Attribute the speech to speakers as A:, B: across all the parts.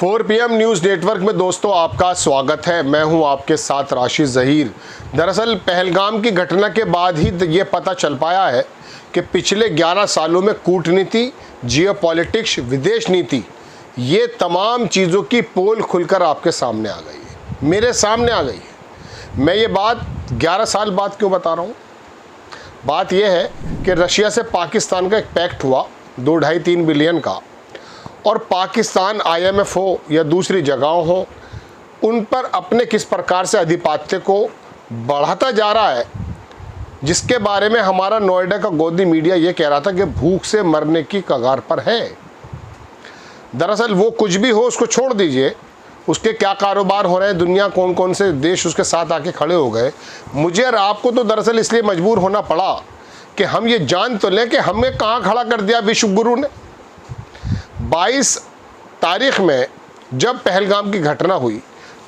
A: 4 PM news network में दोस्तों आपका स्वागत है। मैं हूं आपके साथ राशिद ज़हीर। दरअसल पहलगाम की घटना के बाद ही ये पता चल पाया है कि पिछले 11 सालों में कूटनीति, जियोपॉलिटिक्स, विदेश नीति, ये तमाम चीज़ों की पोल खुलकर आपके सामने आ गई है, मेरे सामने आ गई है। मैं ये बात 11 साल बाद क्यों बता रहा हूँ? बात यह है कि रशिया से पाकिस्तान का एक पैक्ट हुआ 2-2.5-3 बिलियन का, और पाकिस्तान IMF हो या दूसरी जगहों हो, उन पर अपने किस प्रकार से आधिपत्य को बढ़ाता जा रहा है, जिसके बारे में हमारा नोएडा का गोदी मीडिया ये कह रहा था कि भूख से मरने की कगार पर है। दरअसल वो कुछ भी हो, उसको छोड़ दीजिए, उसके क्या कारोबार हो रहे हैं, दुनिया कौन कौन से देश उसके साथ आके खड़े हो गए। मुझे और आपको तो दरअसल इसलिए मजबूर होना पड़ा कि हम ये जान तो लें कि हमें कहाँ खड़ा कर दिया विश्व गुरु ने। 22 तारीख में जब पहलगाम की घटना हुई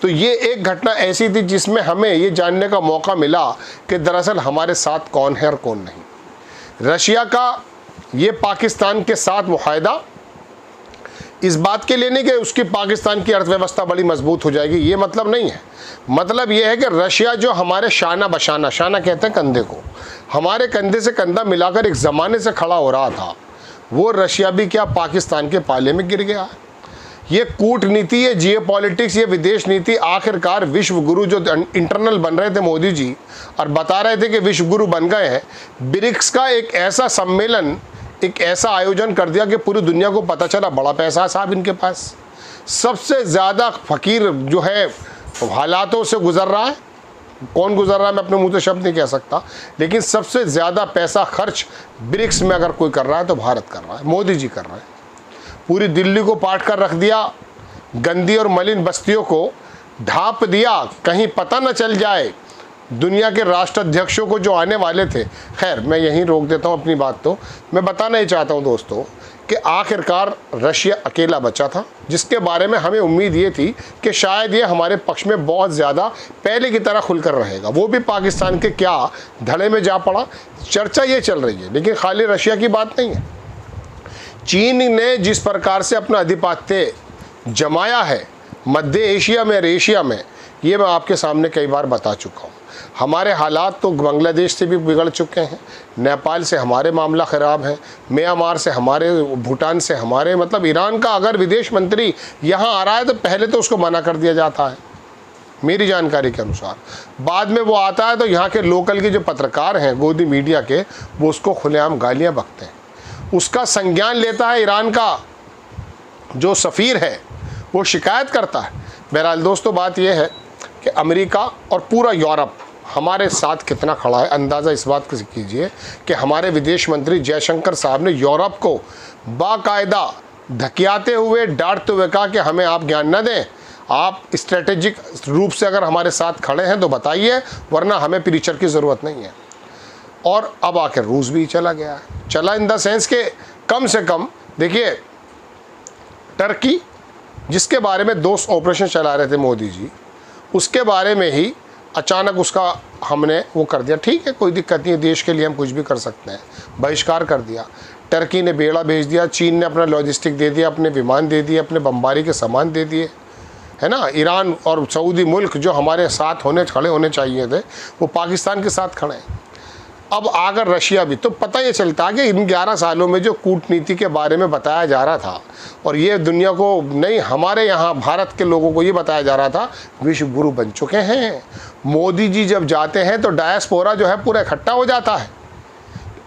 A: तो ये एक घटना ऐसी थी जिसमें हमें ये जानने का मौका मिला कि दरअसल हमारे साथ कौन है और कौन नहीं। रशिया का ये पाकिस्तान के साथ मुआहदा इस बात के लिए नहीं कि उसकी पाकिस्तान की अर्थव्यवस्था बड़ी मजबूत हो जाएगी, ये मतलब नहीं है। मतलब ये है कि रशिया जो हमारे शाना बशाना, शाना कहते हैं कंधे को, हमारे कंधे से कंधा मिलाकर एक ज़माने से खड़ा हो रहा था, वो रशिया भी क्या पाकिस्तान के पाले में गिर गया है। ये कूटनीति, ये जियोपॉलिटिक्स, ये विदेश नीति, आखिरकार विश्व गुरु जो इंटरनल बन रहे थे मोदी जी और बता रहे थे कि विश्व गुरु बन गए हैं, ब्रिक्स का एक ऐसा सम्मेलन, एक ऐसा आयोजन कर दिया कि पूरी दुनिया को पता चला बड़ा पैसा है साहब इनके पास। सबसे ज़्यादा फ़कीर जो है हालातों से गुजर रहा है, कौन गुजर रहा है मैं अपने मुंह से शब्द नहीं कह सकता, लेकिन सबसे ज़्यादा पैसा खर्च ब्रिक्स में अगर कोई कर रहा है तो भारत कर रहा है, मोदी जी कर रहे हैं। पूरी दिल्ली को पाट कर रख दिया, गंदी और मलिन बस्तियों को ढांप दिया, कहीं पता न चल जाए दुनिया के राष्ट्राध्यक्षों को जो आने वाले थे। खैर मैं यहीं रोक देता हूँ अपनी बात। तो मैं बताना ही चाहता हूँ दोस्तों कि आखिरकार रशिया अकेला बचा था, जिसके बारे में हमें उम्मीद ये थी कि शायद ये हमारे पक्ष में बहुत ज़्यादा पहले की तरह खुलकर रहेगा। वो भी पाकिस्तान के क्या धड़े में जा पड़ा, चर्चा ये चल रही है। लेकिन खाली रशिया की बात नहीं है, चीन ने जिस प्रकार से अपना आधिपत्य जमाया है मध्य एशिया में और एशिया में, ये मैं आपके सामने कई बार बता चुका हूँ। हमारे हालात तो बांग्लादेश से भी बिगड़ चुके हैं, नेपाल से हमारे मामला ख़राब है, म्यांमार से हमारे, भूटान से हमारे, मतलब ईरान का अगर विदेश मंत्री यहाँ आ रहा है तो पहले तो उसको मना कर दिया जाता है मेरी जानकारी के अनुसार। बाद में वो आता है तो यहाँ के लोकल के जो पत्रकार हैं गोदी मीडिया के, वो उसको खुलेआम गालियाँ बकते हैं। उसका संज्ञान लेता है ईरान का जो सफ़ीर है, वो शिकायत करता है। बहरहाल दोस्तों बात यह है कि अमेरिका और पूरा यूरोप हमारे साथ कितना खड़ा है, अंदाज़ा इस बात से कीजिए कि हमारे विदेश मंत्री जयशंकर साहब ने यूरोप को बाकायदा धकियाते हुए, डांटते हुए कहा कि हमें आप ज्ञान न दें, आप स्ट्रेटेजिक रूप से अगर हमारे साथ खड़े हैं तो बताइए, वरना हमें प्रीचर की ज़रूरत नहीं है। और अब आकर रूस भी चला गया है, चला इन द सेंस के कम से कम देखिए टर्की जिसके बारे में 2 ऑपरेशन चला रहे थे मोदी जी, उसके बारे में ही अचानक उसका हमने वो कर दिया। ठीक है, कोई दिक्कत नहीं है, देश के लिए हम कुछ भी कर सकते हैं, बहिष्कार कर दिया। टर्की ने बेड़ा भेज दिया, चीन ने अपना लॉजिस्टिक दे दिया, अपने विमान दे दिए, अपने बमबारी के सामान दे दिए, है ना। ईरान और सऊदी मुल्क जो हमारे साथ खड़े होने चाहिए थे, वो पाकिस्तान के साथ खड़े हैं। अब आकर रशिया भी, तो पता ये चलता कि इन 11 सालों में जो कूटनीति के बारे में बताया जा रहा था, और ये दुनिया को नहीं, हमारे यहाँ भारत के लोगों को ये बताया जा रहा था विश्व गुरु बन चुके हैं। मोदी जी जब जाते हैं तो डायस्पोरा जो है पूरा इकट्ठा हो जाता है।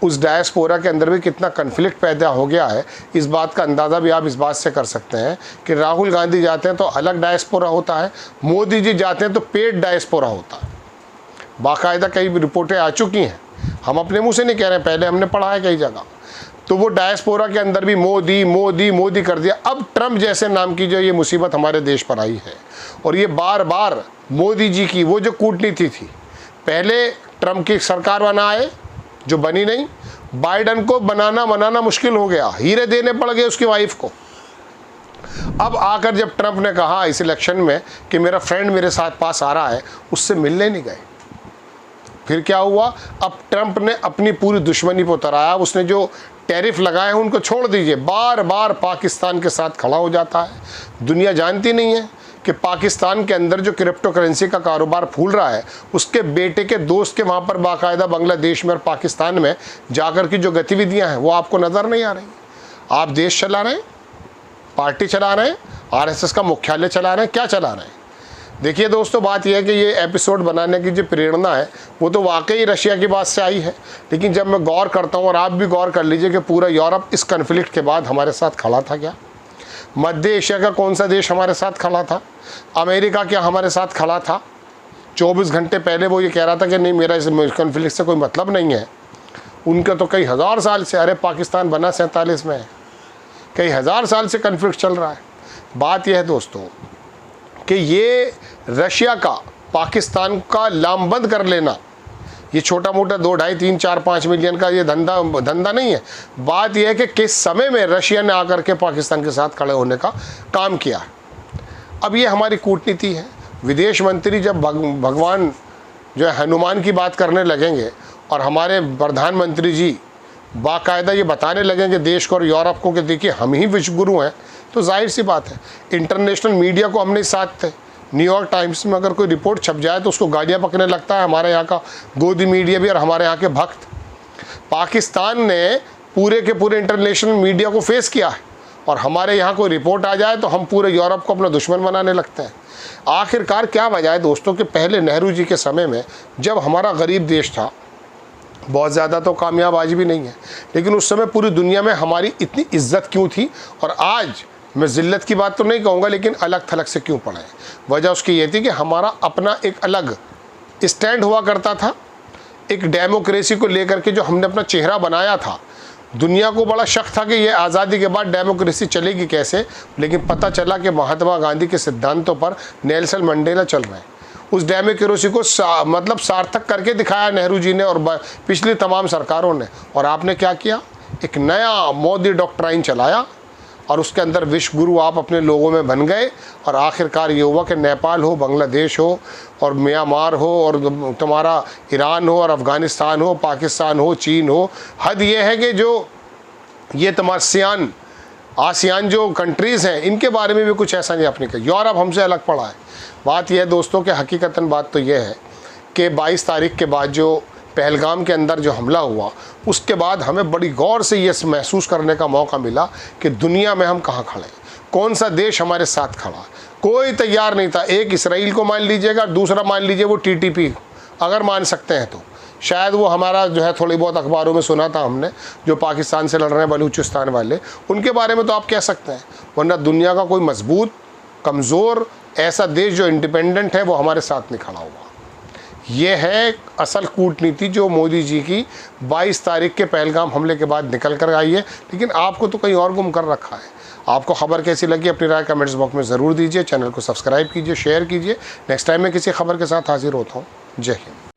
A: उस डायस्पोरा के अंदर भी कितना कन्फ्लिक्ट पैदा हो गया है, इस बात का अंदाज़ा भी आप इस बात से कर सकते हैं कि राहुल गांधी जाते हैं तो अलग डायस्पोरा होता है, मोदी जी जाते हैं तो पेड डायस्पोरा होता है। बाकायदा कई रिपोर्टें आ चुकी हैं, हम अपने मुंह से नहीं कह रहे हैं, पहले हमने पढ़ा है कई जगह। तो वो डायस्पोरा के अंदर भी मोदी मोदी मोदी कर दिया। अब ट्रम्प जैसे नाम की जो ये मुसीबत हमारे देश पर आई है, और ये बार बार मोदी जी की वो जो कूटनीति थी, पहले ट्रम्प की सरकार बनाए जो बनी नहीं, बाइडन को बनाना मुश्किल हो गया, हीरे देने पड़ गए उसकी वाइफ को। अब आकर जब ट्रम्प ने कहा इस इलेक्शन में कि मेरा फ्रेंड मेरे साथ पास आ रहा है, उससे मिलने नहीं गए। फिर क्या हुआ, अब ट्रंप ने अपनी पूरी दुश्मनी पर उतर आया। उसने जो टैरिफ लगाए हैं उनको छोड़ दीजिए, बार बार पाकिस्तान के साथ खड़ा हो जाता है। दुनिया जानती नहीं है कि पाकिस्तान के अंदर जो क्रिप्टो करेंसी का कारोबार फूल रहा है, उसके बेटे के दोस्त के वहाँ पर बाकायदा बांग्लादेश में और पाकिस्तान में जाकर की जो गतिविधियाँ हैं वो आपको नज़र नहीं आ रही। आप देश चला रहे हैं, पार्टी चला रहे हैं, आरएसएस का मुख्यालय चला रहे हैं, क्या चला रहे हैं? देखिए दोस्तों, बात यह है कि ये एपिसोड बनाने की जो प्रेरणा है वो तो वाकई रशिया की बात से आई है, लेकिन जब मैं गौर करता हूँ और आप भी गौर कर लीजिए कि पूरा यूरोप इस कन्फ्लिक्ट के बाद हमारे साथ खड़ा था क्या? मध्य एशिया का कौन सा देश हमारे साथ खड़ा था? अमेरिका क्या हमारे साथ खड़ा था? 24 घंटे पहले वो ये कह रहा था कि नहीं, मेरा इस कन्फ्लिक्ट से कोई मतलब नहीं है। उनका तो कई हज़ार साल से, अरे पाकिस्तान बना 47 में है, कई हज़ार साल से कन्फ्लिक्ट चल रहा है। बात यह है दोस्तों कि ये रशिया का पाकिस्तान का लामबंद कर लेना, ये छोटा मोटा 2, 2.5, 3, 4, 5 मिलियन का ये धंधा नहीं है। बात यह है कि किस समय में रशिया ने आकर के पाकिस्तान के साथ खड़े होने का काम किया। अब ये हमारी कूटनीति है। विदेश मंत्री जब भगवान जो है हनुमान की बात करने लगेंगे और हमारे प्रधानमंत्री जी बाकायदा ये बताने लगेंगे देश को और यूरोप को कि देखिए हम ही विश्व गुरु हैं, तो जाहिर सी बात है इंटरनेशनल मीडिया को हमने साथ थे। न्यूयॉर्क टाइम्स में अगर कोई रिपोर्ट छप जाए तो उसको गालियाँ पकड़ने लगता है हमारे यहाँ का गोदी मीडिया भी और हमारे यहाँ के भक्त। पाकिस्तान ने पूरे के पूरे इंटरनेशनल मीडिया को फेस किया है और हमारे यहाँ कोई रिपोर्ट आ जाए तो हम पूरे यूरोप को अपना दुश्मन बनाने लगते हैं। आखिरकार क्या वजह है दोस्तों कि पहले नेहरू जी के समय में जब हमारा गरीब देश था, बहुत ज़्यादा तो कामयाब आज भी नहीं है, लेकिन उस समय पूरी दुनिया में हमारी इतनी इज्जत क्यों थी और आज मैं ज़िल्लत की बात तो नहीं कहूँगा लेकिन अलग थलग से क्यों पड़ा है? वजह उसकी ये थी कि हमारा अपना एक अलग स्टैंड हुआ करता था, एक डेमोक्रेसी को लेकर के जो हमने अपना चेहरा बनाया था। दुनिया को बड़ा शक था कि ये आज़ादी के बाद डेमोक्रेसी चलेगी कैसे, लेकिन पता चला कि महात्मा गांधी के सिद्धांतों पर नेल्सन मंडेला चल रहे हैं। उस डेमोक्रेसी को मतलब सार्थक करके दिखाया नेहरू जी ने और पिछली तमाम सरकारों ने। और आपने क्या किया? एक नया मोदी डॉक्ट्राइन चलाया और उसके अंदर विश्व गुरु आप अपने लोगों में बन गए और आखिरकार ये हुआ कि नेपाल हो, बांग्लादेश हो और म्यांमार हो और तुम्हारा ईरान हो और अफ़गानिस्तान हो, पाकिस्तान हो, चीन हो। हद ये है कि जो ये तुम्हारा आसियान जो कंट्रीज़ हैं इनके बारे में भी कुछ ऐसा नहीं आपने कहा। यूरोप हमसे अलग पड़ा है। बात यह है दोस्तों कि हकीकतन बात तो यह है कि 22 तारीख के बाद जो पहलगाम के अंदर जो हमला हुआ उसके बाद हमें बड़ी गौर से ये महसूस करने का मौका मिला कि दुनिया में हम कहाँ खड़े, कौन सा देश हमारे साथ खड़ा। कोई तैयार नहीं था। एक इसराइल को मान लीजिएगा, दूसरा मान लीजिए वो TTP अगर मान सकते हैं तो शायद वो हमारा जो है थोड़ी बहुत अखबारों में सुना था हमने, जो पाकिस्तान से लड़ रहे हैं बलूचिस्तान वाले, उनके बारे में तो आप कह सकते हैं, वरना दुनिया का कोई मजबूत कमज़ोर ऐसा देश जो इंडिपेंडेंट है वो हमारे साथ नहीं खड़ा हुआ। ये है असल कूटनीति जो मोदी जी की 22 तारीख के पहलगाम हमले के बाद निकल कर आई है, लेकिन आपको तो कहीं और गुम कर रखा है। आपको खबर कैसी लगी अपनी राय कमेंट्स बॉक्स में ज़रूर दीजिए। चैनल को सब्सक्राइब कीजिए, शेयर कीजिए। नेक्स्ट टाइम मैं किसी खबर के साथ हाजिर होता हूँ। जय हिंद।